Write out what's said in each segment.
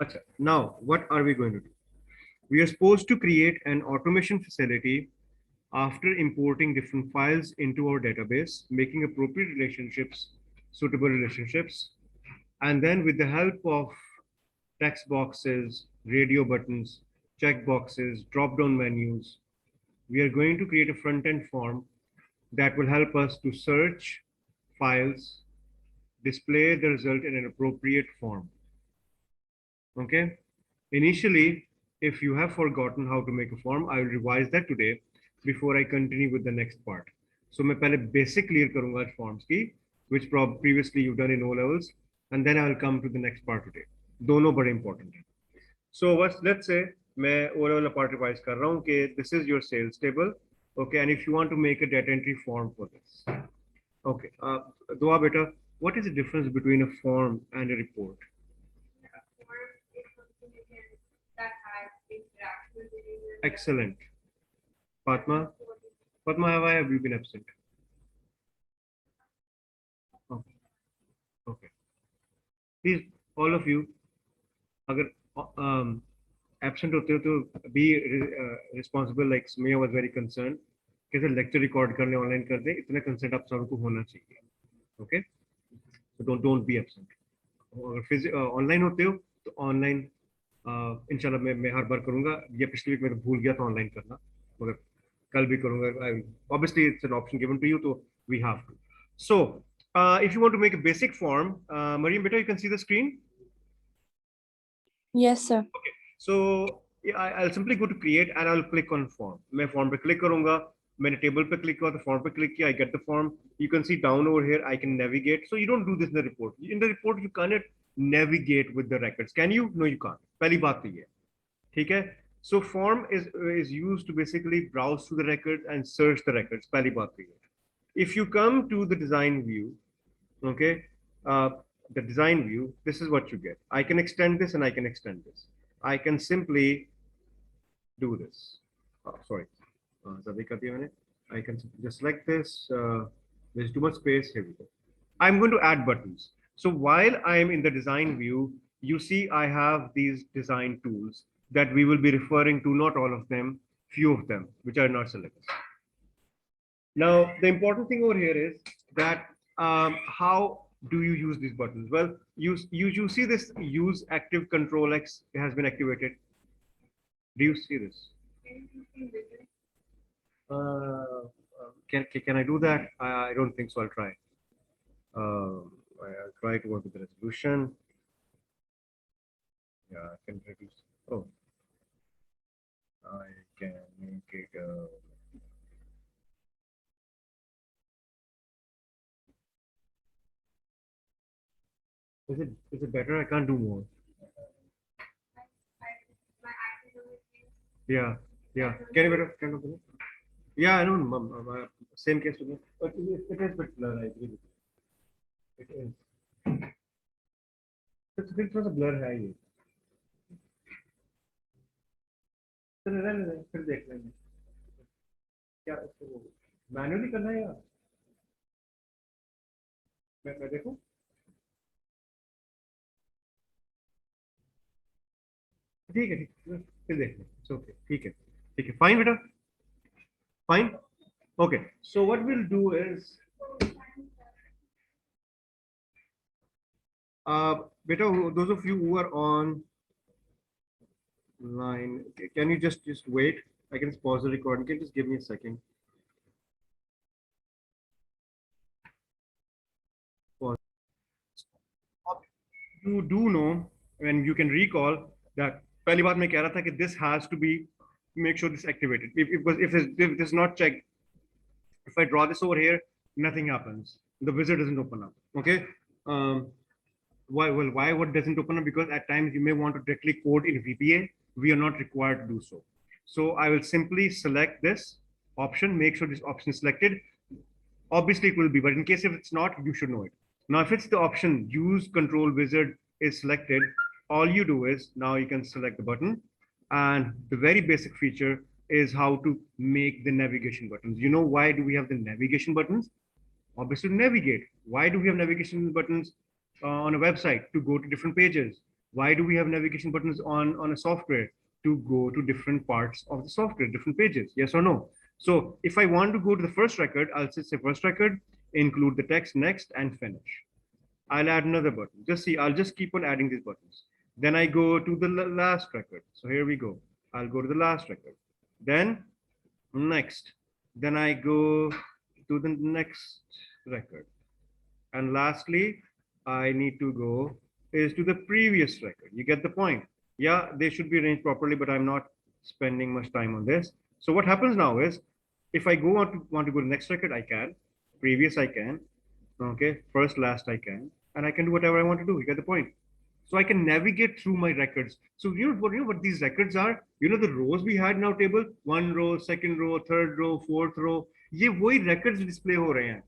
Acha, now, what are we going to do? We are supposed to create an automation facility after importing different files into our database, making appropriate relationships, suitable relationships, and then with the help of text boxes, radio buttons, check boxes, drop-down menus, we are going to create a front-end form that will help us to search files, display the result in an appropriate form. Okay. Initially, if you have forgotten how to make a form, I will revise that today before I continue with the next part. So मैं पहले basic clear करूँगा forms की, which previously you've done in O levels, and then I will come to the next part today. दोनों बड़े important हैं. So let's say मैं O level part revise कर रहा हूँ कि this is your sales table, okay, and if you want to make a data entry form for this, okay. Dua beta, what is the difference between a form and a report? Excellent. Fatma, why have you been absent? Okay. Okay. Please, all of you, अगर absent होते हो तो be responsible. Like Sumaya was very concerned. कैसे lecture record करने online कर दे, इतना consent आप सबको होना चाहिए. Okay. So don't be absent. अगर online होते हो तो online इंशाल्लाह मैं हर बार करूँगा. ये पिछली week मैं भूल गया था online करना, मगर कल भी करूँगा. Obviously it's an option given to you, so we have to. So if you want to make a basic form, Mariam, beta, you can see the screen. Yes, sir. Okay. So yeah, I'll simply go to create and I'll click on form. मैं form पे click करूँगा. मैंने table पे click किया तो form पे click किया. I get the form. You can see down over here I can navigate. So you don't do this in the report. In the report you cannot navigate with the records. Can you? No, you can't. पहली बात तो ये. ठीक है. So form is used to basically browse through the records and search the records. पहली बात तो ये. If you come to the design view, okay, the design view, this is what you get. I can extend this and I can extend this. I can simply do this. Oh, sorry. I can just select this. There's too much space. Here we go. I'm going to add buttons. So while I'm in the design view, you see I have these design tools that we will be referring to, not all of them, few of them, which are not selected. Now, the important thing over here is that how do you use these buttons? Well, you see this use active control X has been activated. Do you see this? Can I do that? I don't think so. I'll try. I'll try to work with the resolution. Yeah, I can reduce. Oh, I can make it. Is it better? I can't do more. Yeah, yeah. Can you better? Can you? Yeah, I know. Same case to me. But it is a bit blur. I agree with you. It is. It's a bit of a blur. है ये. फिर देख लेंगे. क्या इसको manually करना है या मैं देखूं? ठीक है, फिर देख लें. It's okay. ठीक है. Fine, बेटा. Fine. Okay. So what we'll do is, beta, those of you who are on line, can you just wait? I can pause the recording. Can you just give me a second? Pause. You do know, and you can recall that पहली बात मैं कह रहा था कि this has to be, make sure this activated. If this is not checked, if I draw this over here, nothing happens. The wizard doesn't open up. Okay. Why? Well, why what doesn't open up? Because at times you may want to directly code in VBA. We are not required to do so. So I will simply select this option, make sure this option is selected. Obviously it will be, but in case if it's not, you should know it. Now, if it's the option use control wizard is selected, all you do is now you can select the button, and the very basic feature is how to make the navigation buttons. You know why do we have the navigation buttons? Obviously to navigate. Why do we have navigation buttons on a website? To go to different pages. Why do we have navigation buttons on a software? To go to different parts of the software, different pages, yes or no? So if I want to go to the first record, I'll just say first record, include the text, next, and finish. I'll add another button. Just see, I'll just keep on adding these buttons. Then I go to the last record. So here we go. I'll go to the last record. Then next. Then I go to the next record. And lastly, I need to go is to the previous record. You get the point. Yeah, they should be arranged properly, but I'm not spending much time on this. So what happens now is, if I want to go to the next record, I can. Previous, I can. Okay, first, last, I can, and I can do whatever I want to do. You get the point. So I can navigate through my records. So you know what these records are? You know the rows we had in our table? One row, second row, third row, fourth row. ये वही records display हो रहे हैं.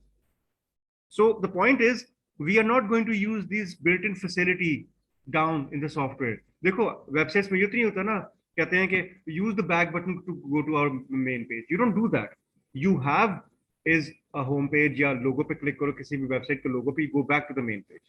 So the point is, we are not going to use these built-in facility down in the software. देखो websites में ये तो नहीं होता ना, कहते हैं कि use the back button to go to our main page. You don't do that. You have is a home page या logo पे click करो किसी भी website के logo पे, you go back to the main page.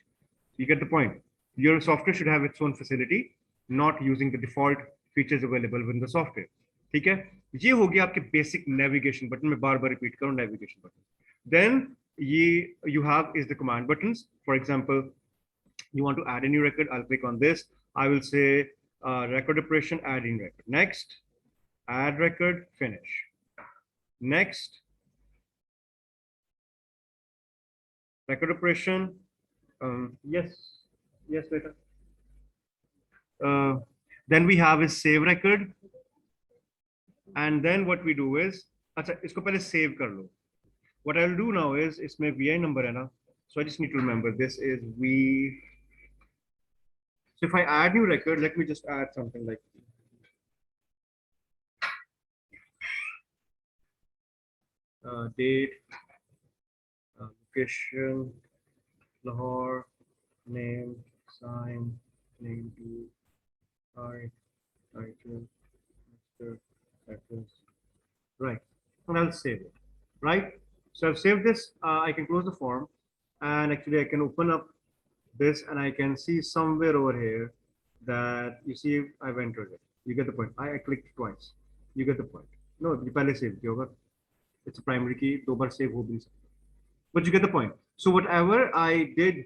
You get the point. Your software should have its own facility, not using the default features available within the software. ठीक है? ये हो गया आपके basic navigation button. मैं बार बार repeat करूँ navigation button. Then you have is the command buttons. For example, you want to add a new record. I'll click on this. I will say record operation, add in record. Next, add record, finish. Next, record operation. Yes, later. Then we have is save record. And then what we do is, अच्छा इसको पहले save कर लो. What I'll do now is, इसमें VI number है ना, so I just need to remember this is V. So if I add new record, let me just add something like date, location, Lahore, name, sign, name to, title, address, right, and I'll save it, right? So I've saved this. I can close the form, and actually I can open up this, and I can see somewhere over here that you see I've entered it. You get the point. I clicked twice. You get the point. No, you पहले save किया होगा. It's a primary key. दो बार save हो भी नहीं सकता. But you get the point. So whatever I did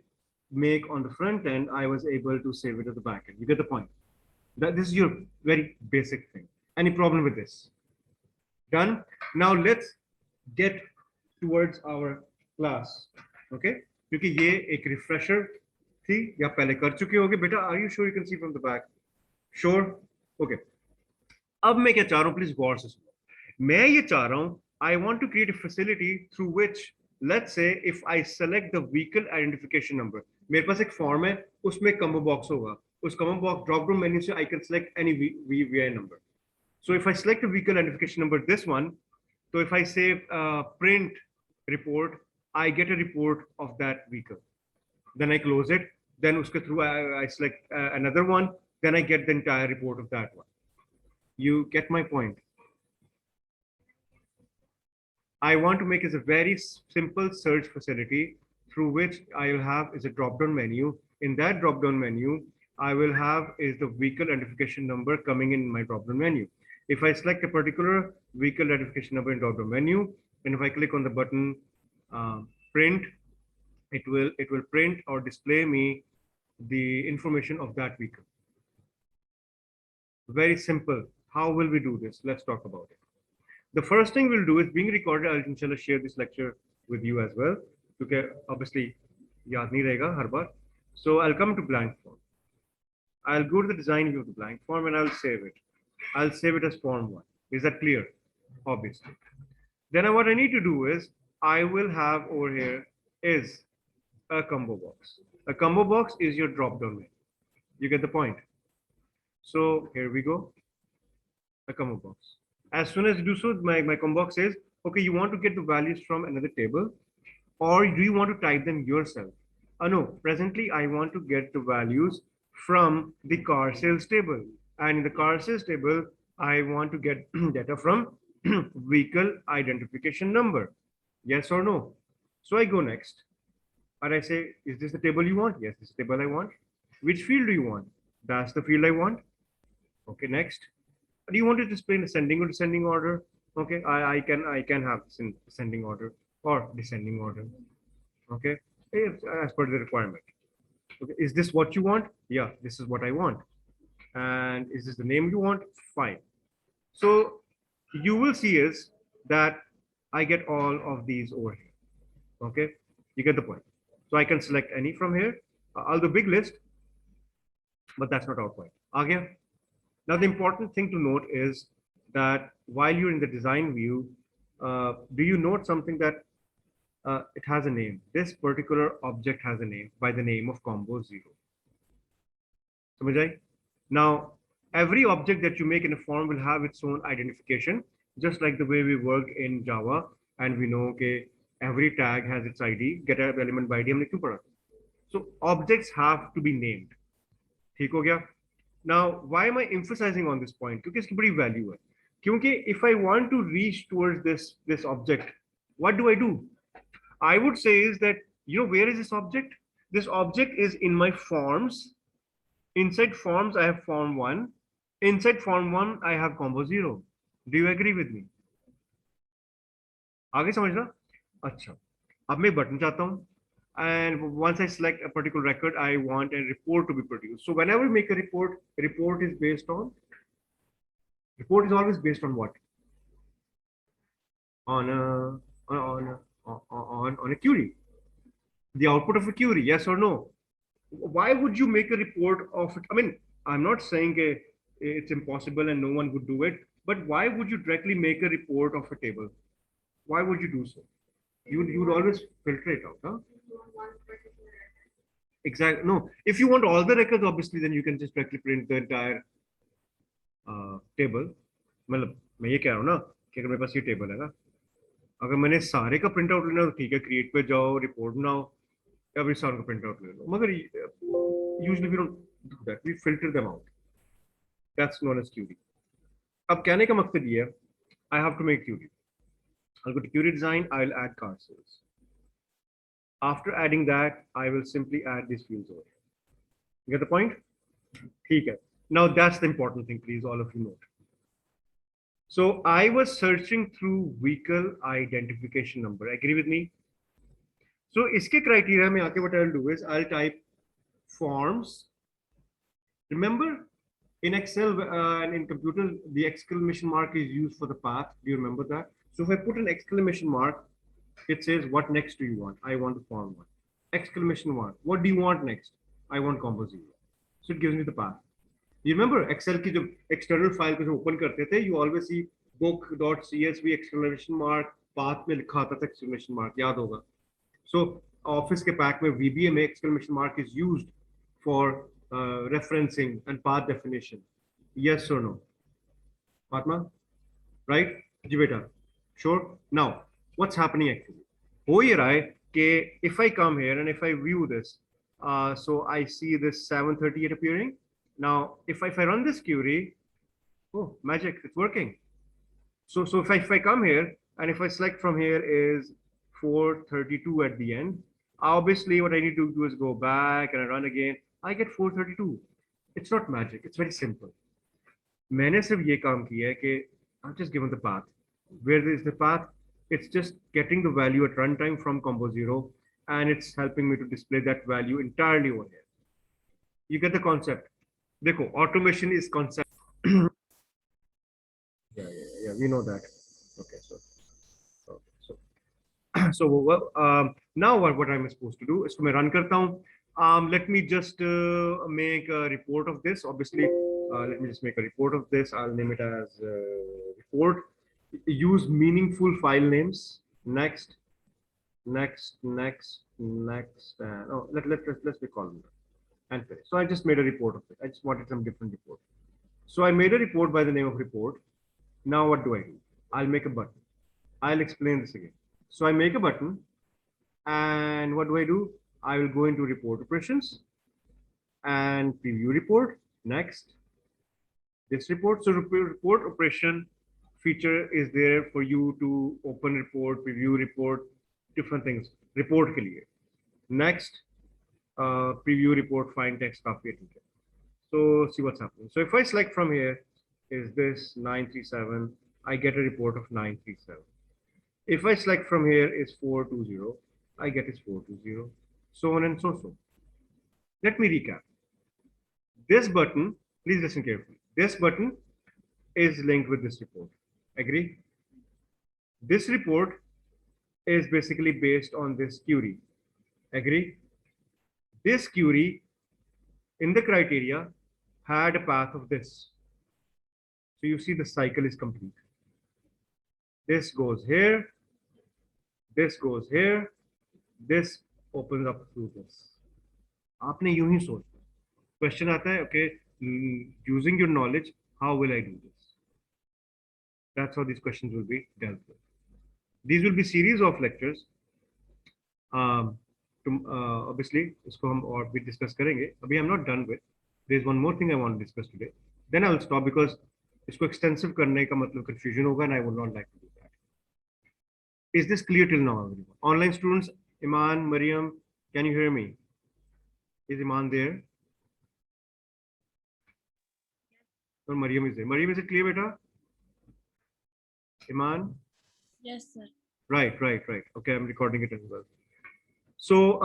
make on the front end, I was able to save it at the back end. You get the point. That this is your very basic thing. Any problem with this? Done. Now let's get towards our class. Okay, क्योंकि ये एक refresher थी या पहले कर चुके होगे बेटा. Are you sure you can see from the back? Sure. Okay. अब मैं क्या चाह रहा हूँ, प्लीज गौर से सुनो. मैं ये चाह रहा हूँ, I want to create a facility through which, let's say, if I select the vehicle identification number, मेरे पास एक फॉर्म है, उसमें combo box होगा. उस combo box drop down menu से I can select any VI number. So if I select a vehicle identification number, this one, so if I say print report, I get a report of that vehicle. Then I close it. Then uske through I select another one. Then I get the entire report of that one. You get my point. I want to make is a very simple search facility through which I will have is a drop-down menu. In that drop-down menu, I will have is the vehicle identification number coming in my drop-down menu. If I select a particular vehicle identification number in drop-down menu, and if I click on the button print, it will print or display me the information of that vehicle. Very simple. How will we do this? Let's talk about it. The first thing we'll do is being recorded. I'll inshallah share this lecture with you as well. Okay, obviously, yaad nahi rahega har baar. So I'll come to blank form. I'll go to the design view of the blank form and I'll save it. I'll save it as form 1. Is that clear? Obviously. Then what I need to do is I will have over here is a combo box. A combo box is your drop-down menu. You get the point? So here we go. A combo box. As soon as you do so, my combo box says, okay, you want to get the values from another table, or do you want to type them yourself? No, presently I want to get the values from the car sales table. And in the car sales table, I want to get data from vehicle identification number. Yes or no? So I go next. And I say, is this the table you want? Yes, this is the table I want. Which field do you want? That's the field I want. Okay, next. Do you want to display in ascending or descending order? Okay, I can have this in ascending order or descending order. Okay, as per the requirement. Okay, is this what you want? Yeah, this is what I want. And is this the name you want? Fine. So you will see is that I get all of these over here. Okay, you get the point. So I can select any from here. I'll do big list, but that's not our point. Again, now the important thing to note is that while you're in the design view, do you note something that it has a name? This particular object has a name by the name of combo zero. समझ आई? Now, every object that you make in a form will have its own identification, just like the way we work in Java, and we know okay, every tag has its ID, get an element by ID हमने क्यों पढ़ा? So objects have to be named. ठीक हो गया? Now, why am I emphasizing on this point? क्योंकि इसकी बड़ी value है. क्योंकि if I want to reach towards this object, what do? I would say is that where is this object? This object is in my forms. Inside forms, I have form 1. Inside form 1, I have combo 0. Do you agree with me? आगे समझना? अच्छा. अब मैं button चाहता हूँ. And once I select a particular record, I want a report to be produced. So whenever we make a report is always based on what? On a query. The output of a query, yes or no? Why would you make a report of it? I mean, I'm not saying it's impossible and no one would do it, but why would you directly make a report of a table? Why would you do so? You would always filter it out, huh? Exactly. No, if you want all the records, obviously, then you can just directly print the entire table. मतलब मैं ये कह रहा हूँ ना कि अगर मेरे पास ये टेबल है ना, अगर मैंने सारे का प्रिंट आउट लेना तो ठीक है, क्रिएट पे जाओ, रिपोर्ट बनाओ, every सारे का प्रिंट आउट ले लो. मगर usually we don't do that. We filter them out. That's known as query. अब कहने का मकसद ये है, I have to make query. I'll go to query design. I'll add car sales. After adding that, I will simply add these fields over here. You get the point? Okay. Now that's the important thing, please, all of you note. So I was searching through vehicle identification number. Agree with me? So iske criteria mein aake what I'll do is I'll type forms. Remember in Excel and in computer, the exclamation mark is used for the path. Do you remember that? So if I put an exclamation mark, it says, what next do you want? I want the form 1. Exclamation mark. What do you want next? I want combo 0. So it gives me the path. You remember Excel की जब external file को open करते थे, you always see book.csv exclamation mark, path में लिखा आता था exclamation mark, याद होगा. So office के pack में VBA में exclamation mark is used for referencing and path definition. Yes or no? Fatma? Right? जी बेटा. Sure? Now, what's happening actually? हो ये रहा है कि if I come here and if I view this, so I see this 738 appearing. Now, if I run this query, oh, magic, it's working. So if I come here and if I select from here is 432 at the end, obviously what I need to do is go back and I run again. I get 432. It's not magic. It's very simple. मैंने सिर्फ ये काम किया है कि I've just given the path. Where is the path? It's just getting the value at runtime from combo 0 and it's helping me to display that value entirely over here. You get the concept. देखो, automation is concept. yeah, we know that. Okay, so now what I'm supposed to do is to मैं run करता हूँ. Let me just make a report of this. Obviously, let me just make a report of this. I'll name it as report. Use meaningful file names. Next. Oh, let's be column and finish. So I just made a report of it. I just wanted some different report. So I made a report by the name of report. Now what do? I'll make a button. I'll explain this again. So I make a button and what do? I will go into report operations and preview report. Next, this report. So report operation feature is there for you to open report, preview report, different things. Report के लिए. Next, preview report, find text, काफी ठीक है. So see what's happening. So if I select from here, is this 937, I get a report of 937. If I select from here is 420, I get is 420, so on and so forth. Let me recap. This button, please listen carefully. This button is linked with this report. Agree? This report is basically based on this query. Agree? This query in the criteria had a path of this. So you see the cycle is complete. This goes here, this goes here, this opens up through this. आपने यूं ही सोचना. Question आता है, okay, using your knowledge, how will I do this? That's how these questions will be dealt with. These will be series of lectures. Obviously, इसको हम और भी discuss करेंगे. अभी I'm not done with. There is one more thing I want to discuss today. Then I will stop because इसको extensive करने का मतलब confusion होगा and I would not like to do that. Is this clear till now, everyone? Online students, Iman, Mariam, can you hear me? Is Iman there? Or Mariam is there? Mariam, is it clear, beta? Iman? Yes, sir. Right. Okay, I'm recording it as well. So,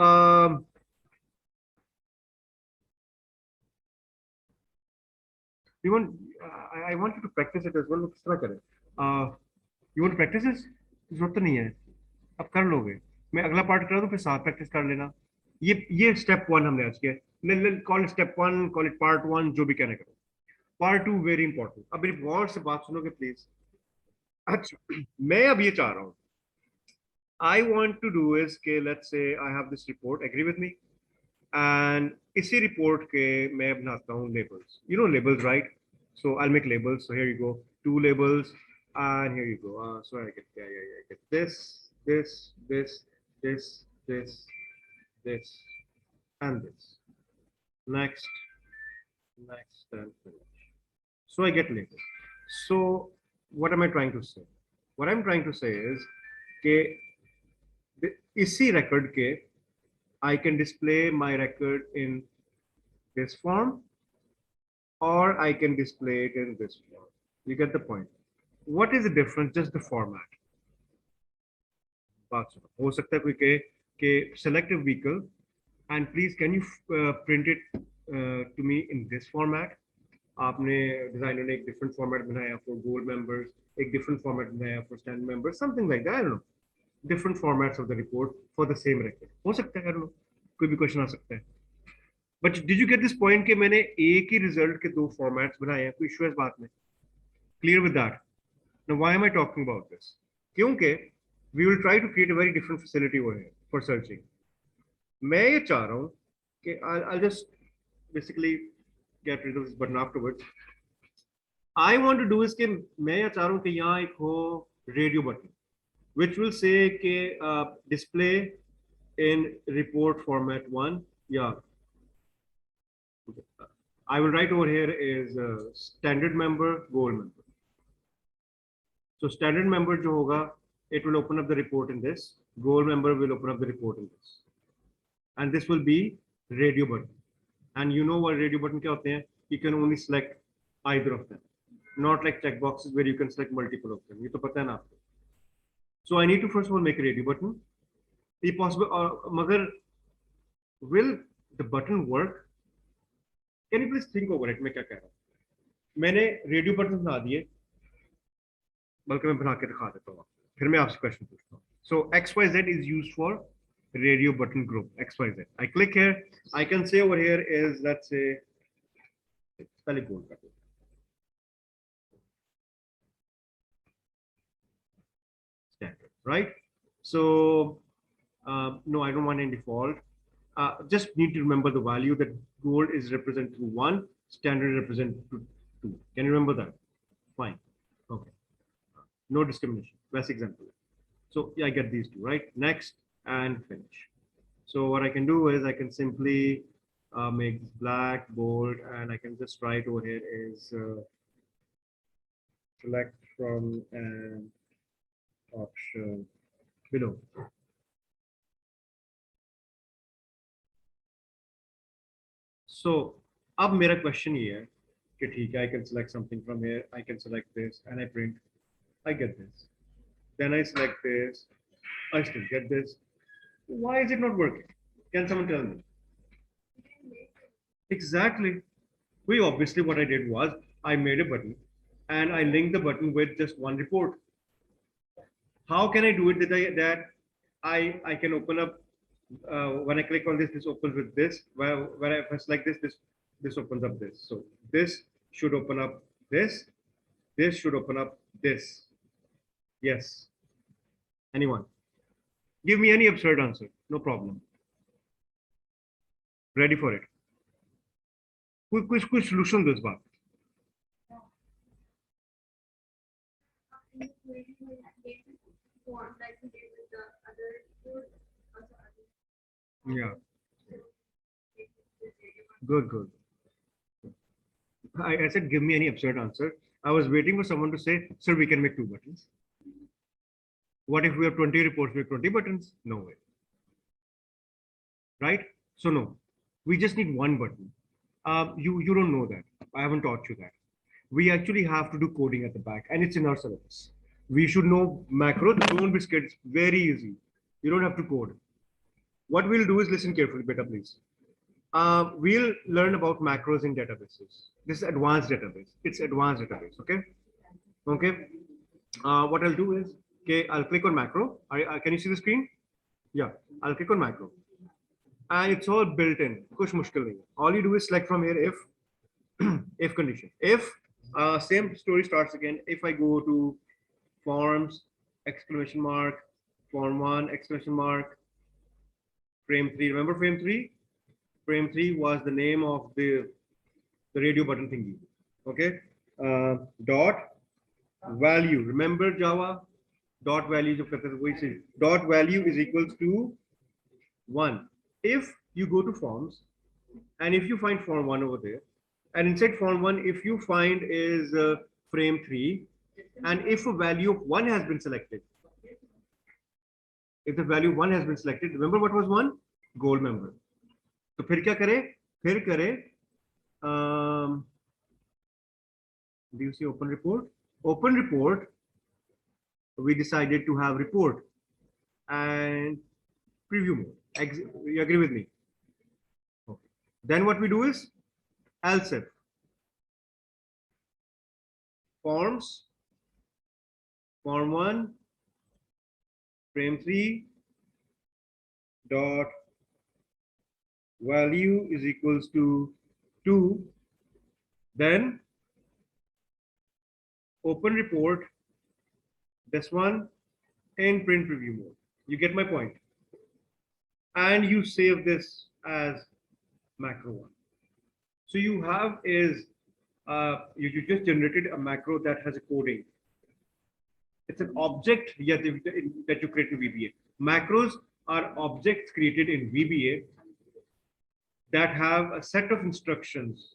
you want? I want you to practice it as well. किस तरह करें? You want to practice this? जरूरत नहीं है. अब कर लोगे. मैं अगला पार्ट करा दूं फिर साथ प्रैक्टिस कर लेना. ये स्टेप 1 हमने आज किया. Call it step 1, call it part 1, जो भी कहना करो. Part 2 very important. अब मेरी गौर से बात सुनोगे प्लीज. अच्छा, मैं अब ये चाह रहा हूँ. I want to do is कि let's say I have this report. Agree with me? And इसी report के मैं बनाता हूँ labels. You know labels, right? So I'll make labels. So here you go. 2 labels, and here you go. So I get I get this, and this. Next, and finish. So I get labels. So what am I trying to say? What I'm trying to say is कि इसी record के I can display my record in this form, or I can display it in this form. You get the point. What is the difference? Just the format. बात सुनो. हो सकता है कोई कहे कि select a vehicle and please can you print it to me in this format. आपने designer ने एक different format बनाया for gold members, एक different format बनाया for stand members, something like that. I don't know. Different formats of the report for the same record. हो सकता है, I don't know. कोई भी क्वेश्चन आ सकता है. But did you get this point कि मैंने एक ही रिजल्ट के 2 फॉर्मेट्स बनाए हैं? कोई इशू है इस बात में? Clear with that? Now why am I talking about this? क्योंकि we will try to create a very different facility over here for searching. मैं ये चाह रहा हूँ कि I'll just basically get rid of this button afterwards. I want to do is कि मैं ये चाह रहा हूँ कि यहाँ एक हो radio button which will say कि display in report format 1. Yeah. I will write over here is standard member, gold member. So standard member जो होगा, it will open up the report in this. Gold member will open up the report in this. And this will be radio button. And you know what radio button क्या होते हैं? You can only select either of them. Not like check boxes where you can select multiple of them. ये तो पता है ना आपको. So I need to first of all make a radio button. If possible, मगर will the button work? Can you please think over it? मैं क्या कह रहा हूँ? मैंने रेडियो बटन बना दिए, बल्कि मैं बना के दिखा देता हूँ. फिर मैं आपसे क्वेश्चन पूछता हूँ. So XYZ is used for radio button group. XYZ. I click here. I can say over here is, let's say, पहले बोल कर दो. Standard, right? So no, I don't want any default. Just need to remember the value that gold is represented to 1, standard represented to 2. Can you remember that? Fine. Okay. No discrimination. Best example. So yeah, I get these 2, right? Next and finish. So what I can do is I can simply make this black, bold, and I can just write over here is select from an option below. So अब मेरा question ये है कि ठीक है, I can select something from here, I can select this and I print, I get this. Then I select this, I still get this. Why is it not working? Can someone tell me? Exactly. We obviously what I did was I made a button and I linked the button with just one report. How can I do it that I can open up when I click on this, this opens with this. When I select this, this opens up this. So this should open up this. This should open up this. Yes. Anyone? Give me any absurd answer. No problem. Ready for it. Quick solution this बात. Yeah. Good. I said, give me any absurd answer. I was waiting for someone to say, sir, we can make 2 buttons. What if we have 20 reports, make 20 buttons? No way. Right? So no, we just need 1 button. You don't know that. I haven't taught you that. We actually have to do coding at the back, and it's in our syllabus. We should know macros. Don't be scared. It's very easy. You don't have to code. What we'll do is listen carefully, beta, please. We'll learn about macros in databases. This is advanced database. It's advanced database. Okay. Okay. What I'll do is, okay, I'll click on macro. Can you see the screen? Yeah. I'll click on macro, and it's all built in. Kuch mushkil nahi. All you do is select from here if if condition. If same story starts again. If I go to forms exclamation mark form 1 exclamation mark frame 3. Remember frame 3? Frame 3 was the name of the radio button thingy. Okay. Dot value. Remember Java? Dot value dot value is equals to 1. If you go to forms and if you find form 1 over there, and inside form 1, if you find is frame 3, and if a value of 1 has been selected, if the value 1 has been selected, remember what was 1? Gold member. So फिर क्या करे? फिर करे do you see open report? Open report, we decided to have report and preview mode. You agree with me? Okay. Then what we do is else if forms form 1 frame 3 dot value is equals to 2. Then open report, this one in print preview mode. You get my point? And you save this as macro 1. So you have is you just generated a macro that has a coding. It's an object that you create in VBA. Macros are objects created in VBA that have a set of instructions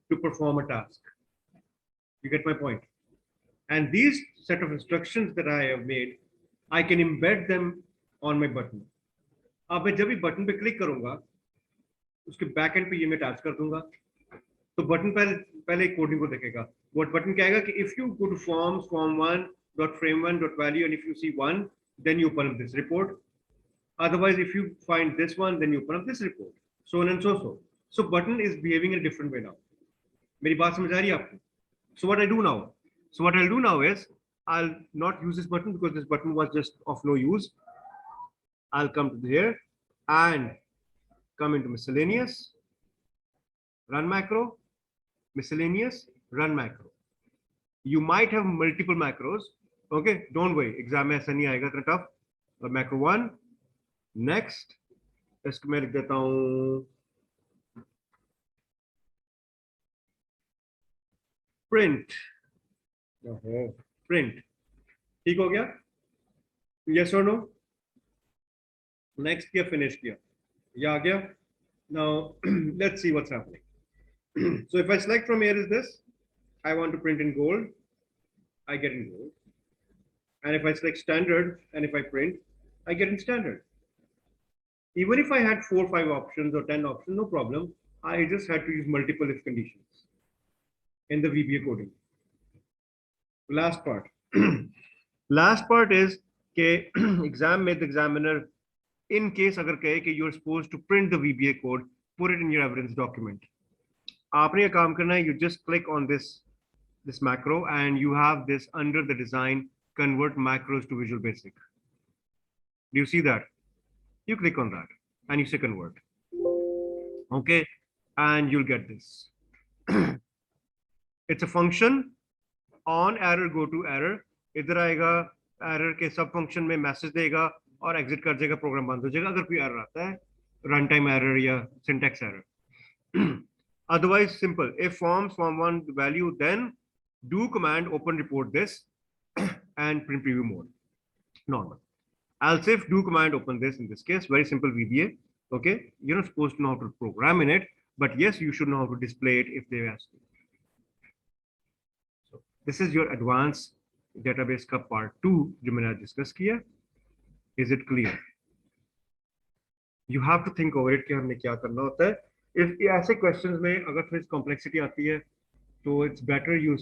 to perform a task. You get my point? And these set of instructions that I have made, I can embed them on my button. अब मैं जब भी button पे click करूंगा, उसके back and पे ये मैं अटैच कर दूंगा, तो बटन पहले कोडिंग को देखेगा. What बटन कहेगा कि if you go to forms form 1 dot frame 1 dot value and if you see 1, then you open up this report. Otherwise, if you find this one, then you open up this report. So on and so. So button is behaving in a different way now. मेरी बात समझ आ रही है आपको? So what I do now? So what I'll do now is I'll not use this button because this button was just of no use. I'll come to here and come into miscellaneous, run macro, miscellaneous, run macro. You might have multiple macros. Okay, don't worry. Exam में ऐसा नहीं आएगा इतना tough. Macro 1, next. इसको मैं लिख देता हूँ print. Print. ठीक हो गया? Yes or no? Next किया, finish किया. ये आ गया. Now let's see what's happening. So if I select from here is this, I want to print in gold, I get in gold. And if I select standard and if I print, I get in standard. Even if I had 4 or 5 options or 10 options, no problem. I just had to use multiple if conditions in the VBA coding. Last part. Last part is कि exam में the examiner, in case अगर कहे कि you're supposed to print the VBA code, put it in your evidence document. आपने ये काम करना है, you just click on this macro and you have this under the design, convert macros to Visual Basic. Do you see that? You click on that and you say convert. Okay, and you'll get this. It's a function on error go to error. इधर आएगा error के सब function में message देगा और exit कर जाएगा, program बंद हो जाएगा अगर कोई error आता है, runtime error या syntax error. Otherwise simple. If form1 value, then do command open report this and print preview mode. Normal. Else if do command open this, in this case very simple VBA. Okay, you're not supposed to know how to program in it, but yes, you should know how to display it if they ask you. So this is your advanced database का part 2 जो मैंने आज discuss किया. Is it clear? You have to think over it कि हमने क्या करना होता है. If ऐसे questions में अगर थोड़ी complexity आती है, तो it's better you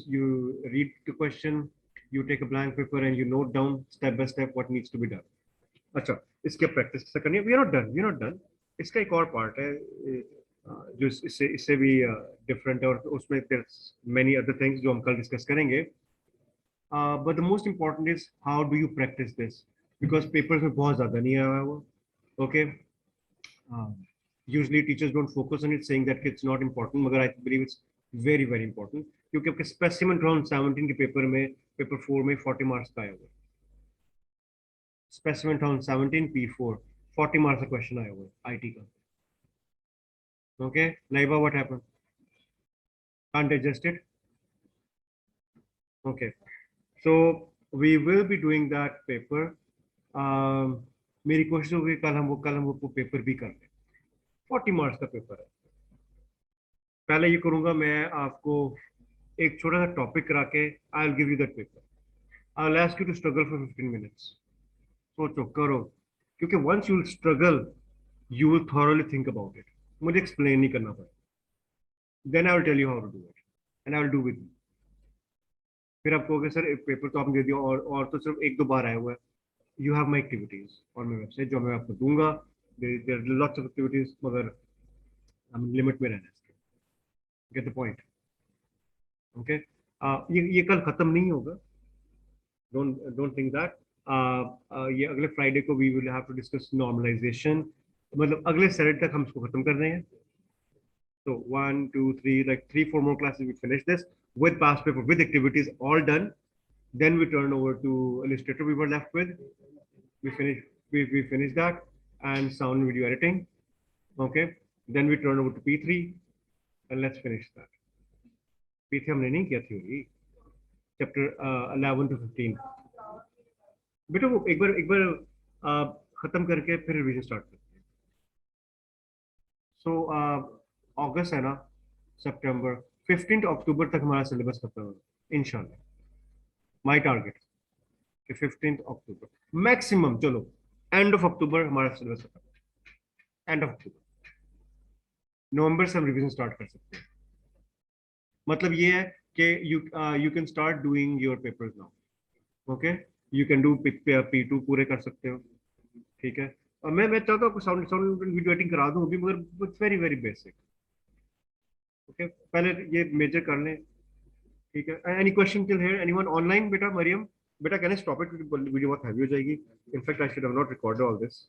read the question, you take a blank paper and you note down step by step what needs to be done. अच्छा, इसके practice कैसे करनी है? We are not done. इसका एक और part है जो इससे भी different है और उसमें there's many other things जो हम कल discuss करेंगे. But the most important is how do you practice this? Because papers में बहुत ज़्यादा नहीं आया वो. Okay. Usually teachers don't focus on it, saying that it's not important, but I believe it's very very important क्योंकि आपके specimen round 17 के paper में पेपर 4 में 40 मार्क्स का आया हुआ. Specimen round 17 P4 40 मार्क्स का क्वेश्चन आया हुआ IT का. Okay, Laiba, what happened? Can't digest it? Okay, so we will be doing that paper. मेरी कोशिश होगी कल हम वो पेपर भी कर लें. 40 मार्क्स का पेपर है. पहले ये करूंगा मैं आपको एक छोटा सा टॉपिक करा के I will give you that paper. I will ask you to struggle for 15 minutes. सोचो करो क्योंकि once you will struggle you will thoroughly think about it. मुझे एक्सप्लेन नहीं करना पड़ेगा. Then I will tell you how to do it and I will do with you. फिर आप कहोगे सर पेपर तो आपने दे दिया और तो सिर्फ 1-2 बार आया हुआ है. यू हैव माई एक्टिविटीज और मेरी वेबसाइट जो मैं आपको दूंगा. There are lots of activities मगर हम लिमिट में रहना है. Get the point. Okay. ये कल खत्म नहीं होगा. Don't think that. ये अगले फ्राइडे को we will have to discuss normalization. मतलब अगले सैटरडे तक हम इसको खत्म कर रहे हैं. So 1, 2, 3, like 3-4 more classes we finish this with past paper with activities all done. Then we turn over to Illustrator. We were left with. We finished that and sound video editing. Okay. Then we turn over to P3. And let's finish that. पीछे हमने नहीं किया theory. Chapter 11 to 15 बेटा वो एक बार खत्म करके फिर रिवीजन स्टार्ट करते हैं. सो अगस्त है ना, सितंबर 15 अक्टूबर तक हमारा सिलेबस खत्म होगा इंशाल्लाह. माय टारगेट कि 15 अक्टूबर मैक्सिमम. चलो एंड ऑफ अक्टूबर हमारा सिलेबस खत्म. एंड ऑफ अक्टूबर नवंबर से हम रिवीजन स्टार्ट कर सकते हैं. मतलब ये है कि you can start doing your papers now. Okay, you can do P2 पूरे कर सकते हो. ठीक है. और मैं चाहता हूँ साउंड वीडियो एडिटिंग करा दूँ अभी, मगर it's very very basic. Okay, पहले ये मेजर कर लें. ठीक है. Any question till here? Anyone online? बेटा मरियम, बेटा can I stop it? Video बहुत हैवी हो जाएगी. In fact I should have not recorded all this.